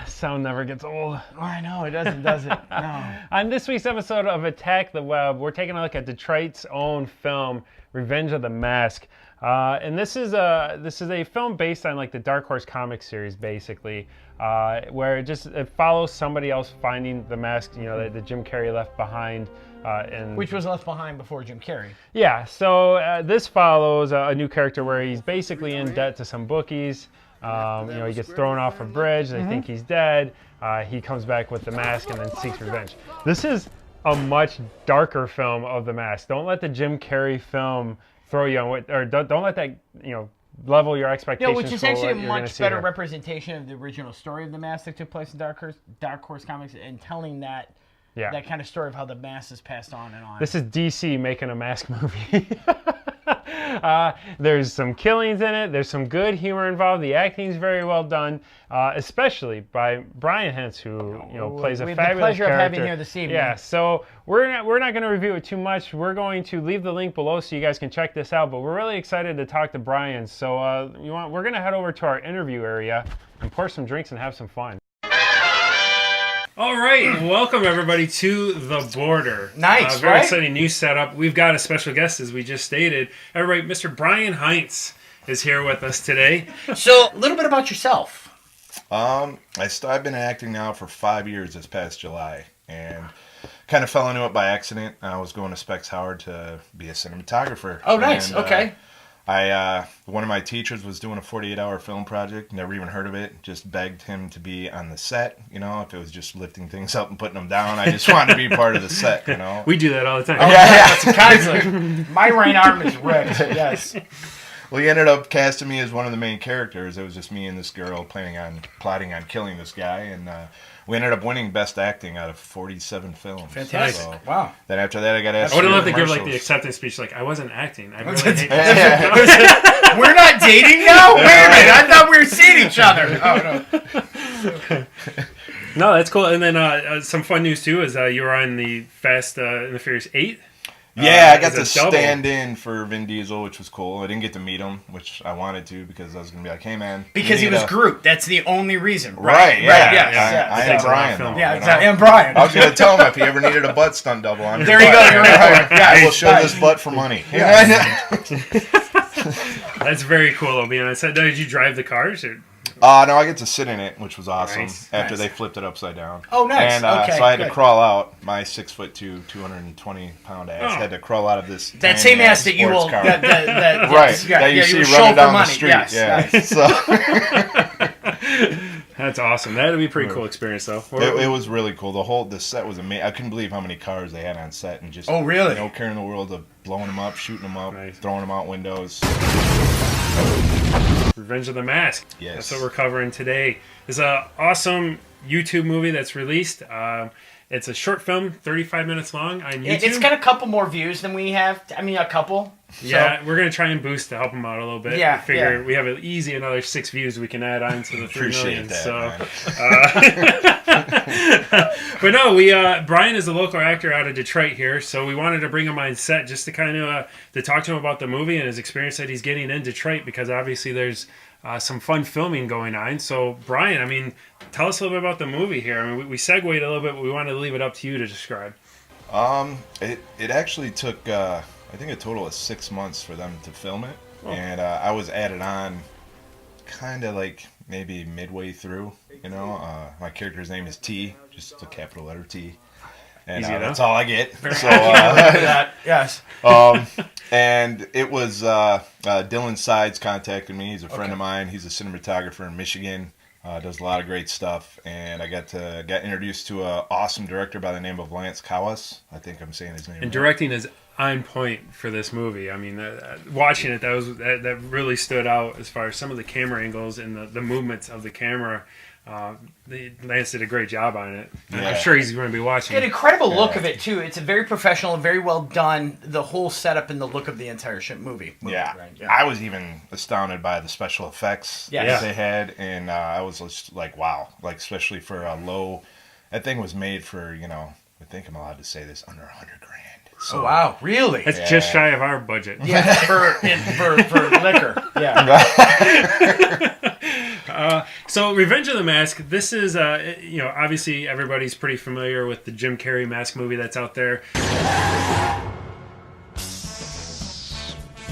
Sound never gets old. Oh, I know, it doesn't, does it? No. On this week's episode of Attack the Web, we're taking a look at Detroit's own film, Revenge of the Mask. And this is a film based on like the Dark Horse comic series, basically, where it follows somebody else finding the mask, that Jim Carrey left behind. Which was left behind before Jim Carrey. Yeah, so this follows a new character where he's basically in debt to some bookies. He gets thrown off a bridge. They think he's dead. He comes back with the mask and then seeks revenge. This is a much darker film of the mask. Don't let the Jim Carrey film throw you on, or don't let that level your expectations. Which is actually a much better representation of the original story of the mask that took place in Dark Horse comics, and telling that kind of story of how the mask is passed on and on. This is DC making a mask movie. There's some killings in it. There's some good humor involved. The acting is very well done, especially by Brian Heintz, who plays a fabulous character. We have the pleasure of having here this evening. Yeah, so we're not going to review it too much. We're going to leave the link below so you guys can check this out. But we're really excited to talk to Brian. So we're going to head over to our interview area and pour some drinks and have some fun. All right, welcome everybody to The Border. Nice, very right? exciting new setup. We've got a special guest, as we just stated. Everybody, Mr. Brian Heintz is here with us today. So, a little bit about yourself. I've been acting now for 5 years this past July, and kind of fell into it by accident. I was going to Specs Howard to be a cinematographer. Oh, nice. And, okay. One of my teachers was doing a 48-hour film project, never even heard of it, just begged him to be on the set, if it was just lifting things up and putting them down. I just wanted to be part of the set, We do that all the time. Oh, yeah. Constantly. My right arm is ripped, yes. Well, he ended up casting me as one of the main characters. It was just me and this girl plotting on killing this guy, and we ended up winning Best Acting out of 47 films. Fantastic. So, wow. Then after that, I got asked I would love to give the acceptance speech, I wasn't acting. I really hate We're not dating now? Wait a minute, I thought we were seeing each other. Oh, no. No, that's cool. And then some fun news, too, is you were on the Fast and the Furious 8. Yeah, I got to stand in for Vin Diesel, which was cool. I didn't get to meet him, which I wanted to, because I was going to be like, hey, man. Because he was Groot. That's the only reason. Right, yeah. Right, yes. I am Brian. Though, yeah, exactly. And Brian. I was going to tell him if he ever needed a butt stunt double on his there you go. You're right. I will show this butt for money. Yeah. That's very cool, being honest. Did you drive the cars? Or? No, I get to sit in it, which was awesome. Nice. After they flipped it upside down. Oh, nice. And okay, so I had to crawl out. My 6'2", 220-pound ass had to crawl out of this. That same ass that you will. That you see you running down the money. street. Yes, yeah. Nice. So. That's awesome. That'd be a pretty cool experience, though. It was really cool. The set was amazing. I couldn't believe how many cars they had on set, and just really? No care in the world of blowing them up, shooting them up, throwing them out windows. Revenge of the Mask. Yes. That's what we're covering today. It's an awesome YouTube movie that's released. It's a short film, 35 minutes long on YouTube. It's got a couple more views than we have. I mean, a couple. Yeah, we're going to try and boost to help them out a little bit. Yeah, we figure we have easy another 6 views we can add on to the 3 million. That, But no, Brian is a local actor out of Detroit here, so we wanted to bring him on set just to kind of to talk to him about the movie and his experience that he's getting in Detroit, because obviously there's some fun filming going on. So Brian, tell us a little bit about the movie here. We segued a little bit, but we wanted to leave it up to you to describe. It actually took I think a total of 6 months for them to film it, and I was added on kind of like maybe midway through. My character's name is T, just a capital letter T, and that's all I get. So yes. And it was Dylan Sides contacted me. He's a friend of mine. He's a cinematographer in Michigan. Does a lot of great stuff, and I got introduced to an awesome director by the name of Lance Kawas. I think I'm saying his name. And directing is on point for this movie. Watching it, that really stood out as far as some of the camera angles and the movements of the camera. Lance did a great job on it. Yeah. I'm sure he's going to be watching. An incredible look of it too. It's a very professional, very well done. The whole setup and the look of the entire movie. Yeah. Right? I was even astounded by the special effects that they had, and I was just like, wow, especially for a low. That thing was made for I think I'm allowed to say this, under $100,000. So, oh, wow, really? That's just shy of our budget. Yeah, for liquor. Yeah. So Revenge of the Mask, this is, obviously everybody's pretty familiar with the Jim Carrey mask movie that's out there.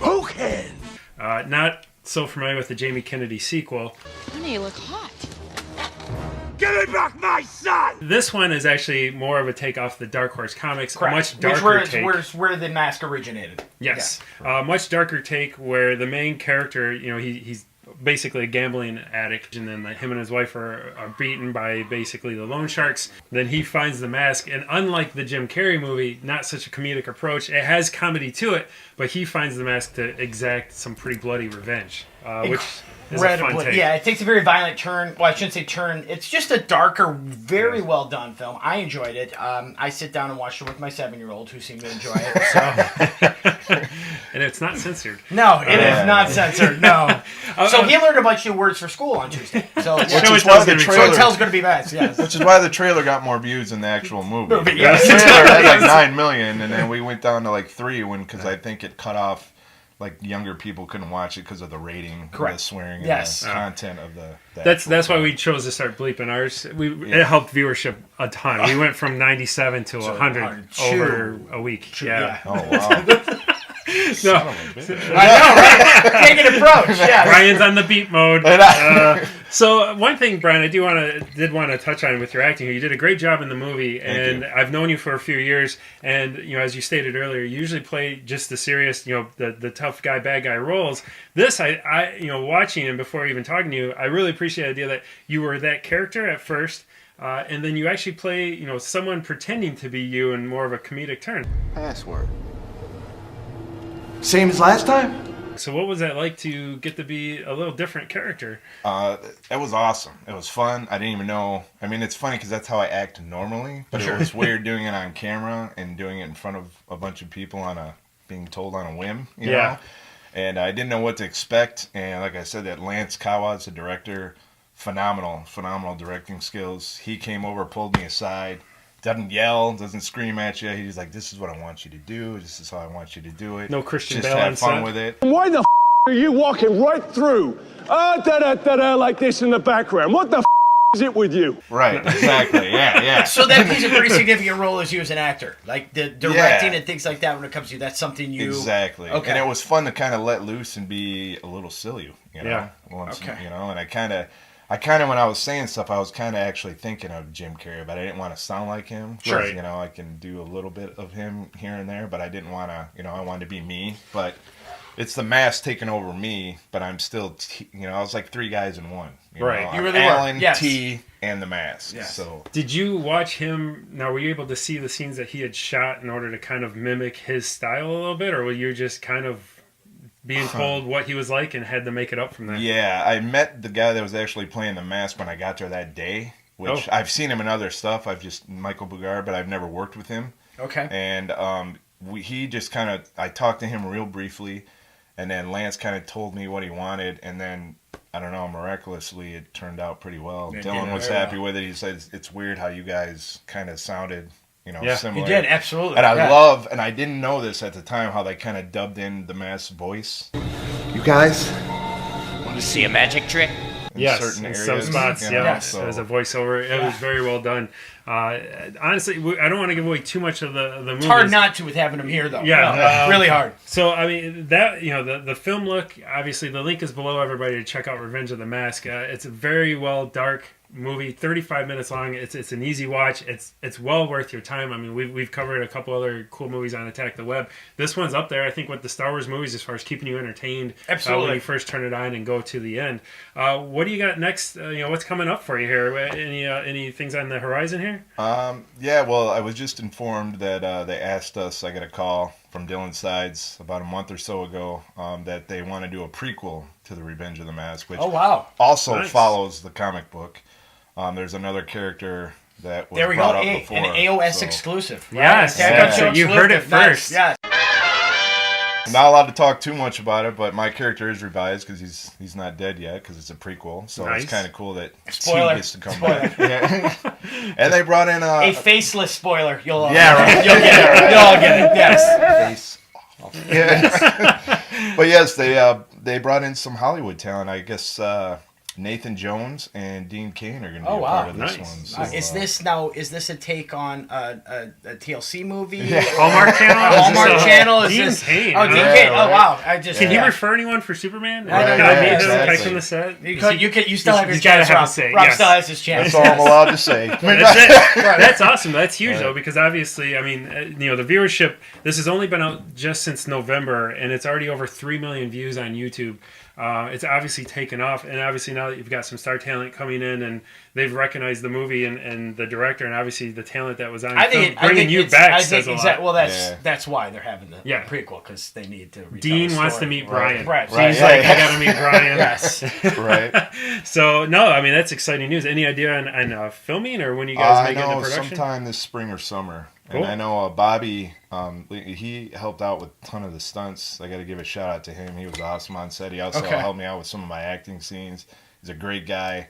Okay. Not so familiar with the Jamie Kennedy sequel. Honey, you look hot. Give me back my son! This one is actually more of a take off the Dark Horse comics. Correct. A much darker take. Where the mask originated. Yes. Yeah. Much darker take where the main character, he's basically a gambling addict, and then him and his wife are beaten by basically the loan sharks. Then he finds the mask, and unlike the Jim Carrey movie, not such a comedic approach. It has comedy to it, but he finds the mask to exact some pretty bloody revenge, which is a fun take. Yeah, it takes a very violent turn. Well, I shouldn't say turn. It's just a darker, very well done film. I enjoyed it. I sit down and watched it with my 7-year-old, who seemed to enjoy it. So. And it's not censored. No, it is not censored. No. So he learned a bunch of new words for school on Tuesday. So which is why the trailer is going to be bad. Yes. Which is why the trailer got more views than the actual movie. Yes. The trailer had like 9 million, and then we went down to like 3 because I think it cut off. Like younger people couldn't watch it because of the rating, the swearing, and the content of the. That's why we chose to start bleeping ours. It helped viewership a ton. We went from 97 to 100 over a week. Yeah. Oh wow. No. I know, right? Take an approach. Yeah. Brian's on the beat mode. So one thing, Brian, I did want to touch on with your acting. You did a great job in the movie, and I've known you for a few years. And as you stated earlier, you usually play just the serious, the tough guy, bad guy roles. This, I watching and before even talking to you, I really appreciate the idea that you were that character at first. And then you actually play, someone pretending to be you in more of a comedic turn. Password. Same as last time? So what was that like to get to be a little different character? It was awesome. It was fun. I didn't even know. I mean, it's funny because that's how I act normally. But it was weird doing it on camera and doing it in front of a bunch of people being told on a whim, you know? And I didn't know what to expect. And like I said, that Lance Kawad's the director. Phenomenal directing skills. He came over, pulled me aside. Doesn't yell, doesn't scream at you. He's like, "This is what I want you to do. This is how I want you to do it." No Christian Bale. Just have fun with it. Why the are you walking right through? Like this in the background. What the is it with you? Right, exactly. Yeah. So that plays a pretty significant role as you as an actor, like the directing and things like that. When it comes to you, that's something you exactly. Okay. And it was fun to kind of let loose and be a little silly, Yeah. And I kind of when I was saying stuff, I was kind of actually thinking of Jim Carrey, but I didn't want to sound like him. Right. I can do a little bit of him here and there, but I didn't want to, I wanted to be me. But it's the mask taking over me, but I'm still, I was like 3 guys in one. Right. You really Alan, were. Yes. T, and the mask. Yes. So. Did you watch him? Now, were you able to see the scenes that he had shot in order to kind of mimic his style a little bit, or were you just kind of being told what he was like and had to make it up from there? Yeah, I met the guy that was actually playing the mask when I got there that day, which I've seen him in other stuff. Michael Bugard, but I've never worked with him. Okay. And he just kind of, I talked to him real briefly, and then Lance kind of told me what he wanted, and then, I don't know, miraculously it turned out pretty well. Dylan was happy with it. He said, it's weird how you guys kind of sounded similar. You did, absolutely. And I love, and I didn't know this at the time, how they kind of dubbed in the mask's voice. You guys want to see a magic trick? Yes, in some spots, so. As a voiceover, it was very well done. Honestly, I don't want to give away too much of the movie. It's hard not to with having him here, though. Yeah, really hard. So, I mean, that the film look, obviously, the link is below everybody to check out Revenge of the Mask. It's a very dark movie, 35 minutes long. It's an easy watch. It's well worth your time. I mean, we've covered a couple other cool movies on Attack the Web. This one's up there, I think, with the Star Wars movies as far as keeping you entertained. Absolutely. When you first turn it on and go to the end. What do you got next? What's coming up for you here? Any things on the horizon here? Well, I was just informed that they asked us. I got a call from Dylan Sides about a month or so ago that they want to do a prequel to the Revenge of the Mask, which also follows the comic book. There's another character that was brought up before. An AOS exclusive. Right? Yes, you heard it first. Nice. Yes. not allowed to talk too much about it, but my character is revised because he's not dead yet because it's a prequel. So it's kind of cool that he gets to come back. Yeah. And they brought in a faceless spoiler. You'll all right. You'll get it. You'll all get it. Yes. Face off. Yeah. But yes, they brought in some Hollywood talent. I guess Nathan Jones and Dean Cain are going to be a part of this one. So, is this a take on a TLC movie? Yeah. Hallmark Channel? Hallmark Channel? Is Dean this Cain. Oh, Dean Cain. Oh, wow. Can he refer anyone for Superman? I don't know. Exactly. From the set? You still have your chance, Rob. Rob still has his chance. That's all I'm allowed to say. That's awesome. That's huge, though, because obviously, I mean, the viewership, this has only been out just since November, and it's already over 3 million views on YouTube. It's obviously taken off, and obviously now that you've got some star talent coming in, and they've recognized the movie and the director, and obviously the talent that was on bringing you back says a lot. Well, that's why they're having the prequel, because they need to retell Dean the wants to story. meet Brian. Right. Dean's like, I got to meet Brian. Yes. Right. So, no, I mean, that's exciting news. Any idea on filming, or when you guys make it into production? Sometime this spring or summer. Cool. And I know Bobby, he helped out with a ton of the stunts. I got to give a shout out to him. He was awesome on set. He also helped me out with some of my acting scenes. He's a great guy.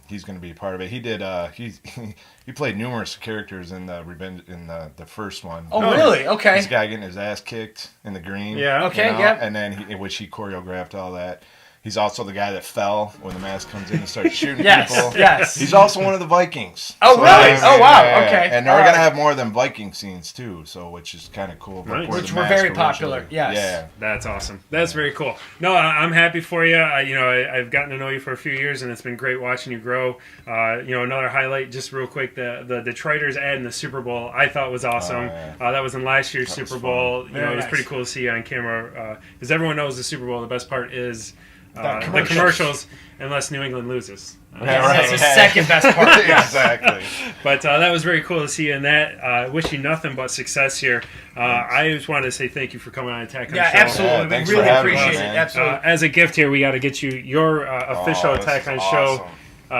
He's going to be part of it. He did. He played numerous characters in the first one. Oh, really? Okay. This guy getting his ass kicked in the green. Yeah. Okay. Yeah. And then he choreographed all that. He's also the guy that fell when the mask comes in and starts shooting people. Yes. He's also one of the Vikings. Oh, really? Oh, wow. Okay. And we're going to have more of them Viking scenes, too, which is kind of cool. Nice. Which were very popular. Yes. Yeah. That's awesome. That's very cool. No, I'm happy for you. I've gotten to know you for a few years, and it's been great watching you grow. Another highlight, just real quick, the Detroiters ad in the Super Bowl, I thought was awesome. That was in last year's Super Bowl. It was pretty cool to see you on camera. Because everyone knows the Super Bowl, the best part is the commercials, unless New England loses. That's the second best part. Exactly. But that was very cool to see you in that. Wish you nothing but success here. I just wanted to say thank you for coming on Attack on the Show. Absolutely. We really appreciate it. Absolutely. As a gift here, we got to get you your official Attack on Show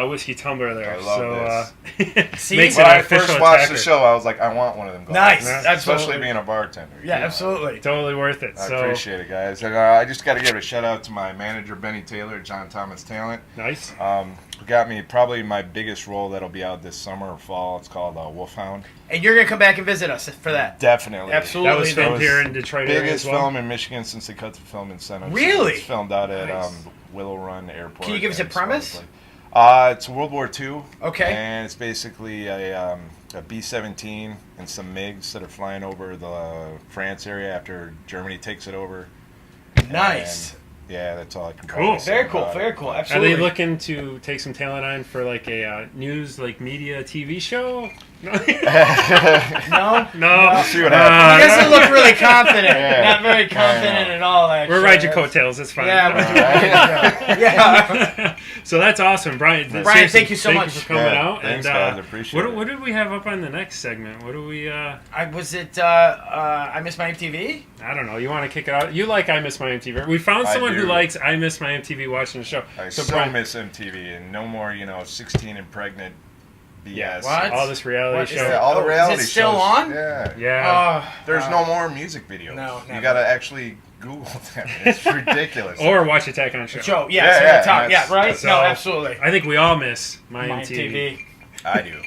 whiskey tumbler there. I love this. When I first watched the show, I was like, I want one of them glasses. Nice. Especially being a bartender. Yeah, absolutely. Totally worth it. I appreciate it, guys. And I just got to give a shout out to my manager, Benny Taylor, John Thomas Talent. Nice. Who got me probably my biggest role that'll be out this summer or fall. It's called Wolfhound. And you're going to come back and visit us for that. Definitely. Absolutely. That was filmed here in Detroit. Biggest film in Michigan since they cut the film in San Jose. Really? It's filmed out at Willow Run Airport. Can you give us a premise? It's World War II. Okay. And it's basically a B-17 and some MiGs that are flying over the France area after Germany takes it over. Nice. And, yeah, that's all I can Cool. Very cool. Very cool. Absolutely. Are they looking to take some talent on for like a news, media TV show? No. We'll see what happens. He doesn't look really confident. Not very confident at all, actually. We'll ride your coattails. It's fine. Yeah. So that's awesome, Brian. Brian, thank you so much for coming out. Thanks, guys. I appreciate it. What did we have up on the next segment? What do we? I Miss My MTV? I don't know. You want to kick it out? You like I Miss My MTV? We found someone who likes I Miss My MTV watching the show. I so miss MTV and no more, 16 and pregnant. Yeah, what? All this reality show. All the reality shows. Is it still on? Yeah. There's no more music videos. No, you got to actually Google them. It's ridiculous. Or watch Attack on Show. Yes, right? No, absolutely. I think we all miss My MTV. I do.